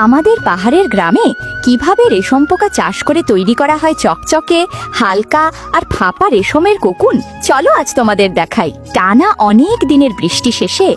আমাদের পাহাড়ের গ্রামে কিভাবে রেশম পোকা চাষ করে তৈরি করা হয় চকচকে হালকা আর ফাঁপা রেশমের কোকুন, চলো আজ তোমাদের দেখাই। টানা অনেক দিনের বৃষ্টি শেষে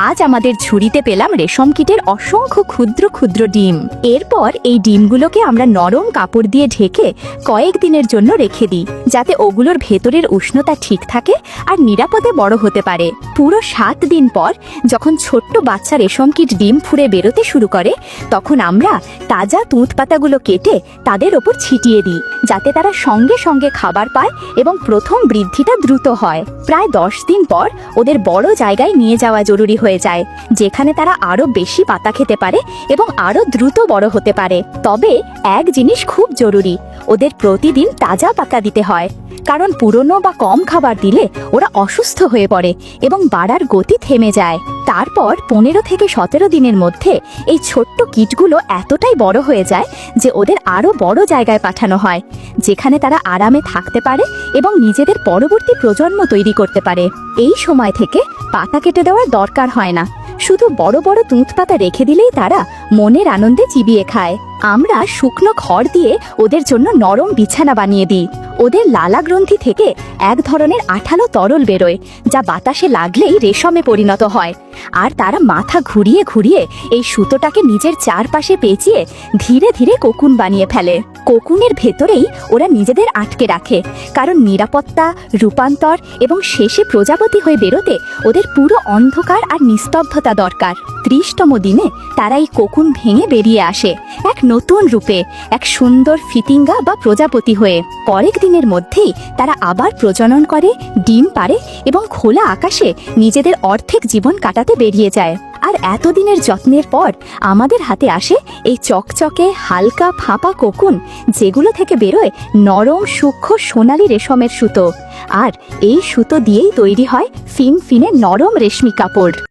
আজ আমাদের ঝুড়িতে পেলাম রেশম কীটের অসংখ্য ক্ষুদ্র ক্ষুদ্র ডিম। এরপর এই ডিমগুলোকে আমরা নরম কাপড় দিয়ে ঢেকে কয়েক দিনের জন্য রেখে দিই, যাতে ওগুলোর ভেতরের উষ্ণতা ঠিক থাকে আর নিরাপদে বড় হতে পারে। পুরো 7 দিন পর যখন ছোট্ট বাচ্চা রেশম কীট ডিম ফুঁড়ে বেরোতে শুরু করে, তখন আমরা তাজা তুঁত পাতাগুলো কেটে তাদের ওপর ছিটিয়ে দিই, যাতে তারা সঙ্গে সঙ্গে খাবার পায় এবং প্রথম বৃদ্ধিটা দ্রুত হয়। প্রায় 10 দিন পর ওদের বড় জায়গায় নিয়ে যাওয়া জরুরি হয়ে যায়, যেখানে তারা আরো বেশি পাতা খেতে পারে এবং আরো দ্রুত বড় হতে পারে। তবে এক জিনিস খুব জরুরি, ওদের প্রতিদিন তাজা পাতা দিতে হয়, কারণ পুরনো বা কম খাবার দিলে ওরা অসুস্থ হয়ে পড়ে এবং বাড়ার গতি থেমে যায়। তারপর 15 থেকে 17 দিনের মধ্যে এই ছোট্ট কীটগুলো এতটাই বড় হয়ে যায় যে ওদের আরো বড় জায়গায় পাঠানো হয়, যেখানে তারা আরামে থাকতে পারে এবং নিজেদের পরবর্তী প্রজন্ম তৈরি করতে পারে। এই সময় থেকে পাতা কেটে দেওয়ার দরকার হয় না, শুধু বড় বড় তুঁত পাতা রেখে দিলেই তারা মনের আনন্দে চিবিয়ে খায়। আমরা শুকনো খড় দিয়ে ওদের জন্য নরম বিছানা বানিয়ে দিই। ওদের লালা গ্রন্থি থেকে এক ধরনের আঠালো তরল বেরোয়, যা বাতাসে লাগলেই রেশমে পরিণত হয়, আর তারা মাথা ঘুরিয়ে ঘুরিয়ে এই সুতোটাকে নিজের চারপাশে পেঁচিয়ে ধীরে ধীরে কোকুন বানিয়ে ফেলে। কোকুনের ভেতরেই ওরা নিজেদের আটকে রাখে, কারণ নিরাপত্তা, রূপান্তর এবং শেষে প্রজাপতি হয়ে বেরোতে ওদের পুরো অন্ধকার আর নিস্তব্ধতা দরকার। 30তম দিনে তারা এই কোকুন ভেঙে বেরিয়ে আসে এক নতুন রূপে, এক সুন্দর ফিতিঙ্গা বা প্রজাপতি হয়ে। কয়েক দিনের মধ্যেই তারা আবার প্রজনন করে, ডিম পাড়ে এবং খোলা আকাশে নিজেদের অর্ধেক জীবন কাটাতে বেরিয়ে যায়। আর এতদিনের যত্নের পর আমাদের হাতে আসে এই চকচকে হালকা ফাঁপা কোকুন, যেগুলো থেকে বেরোয় নরম সূক্ষ্ম সোনালি রেশমের সুতো, আর এই সুতো দিয়েই তৈরি হয় ফিনফিনে নরম রেশমি কাপড়।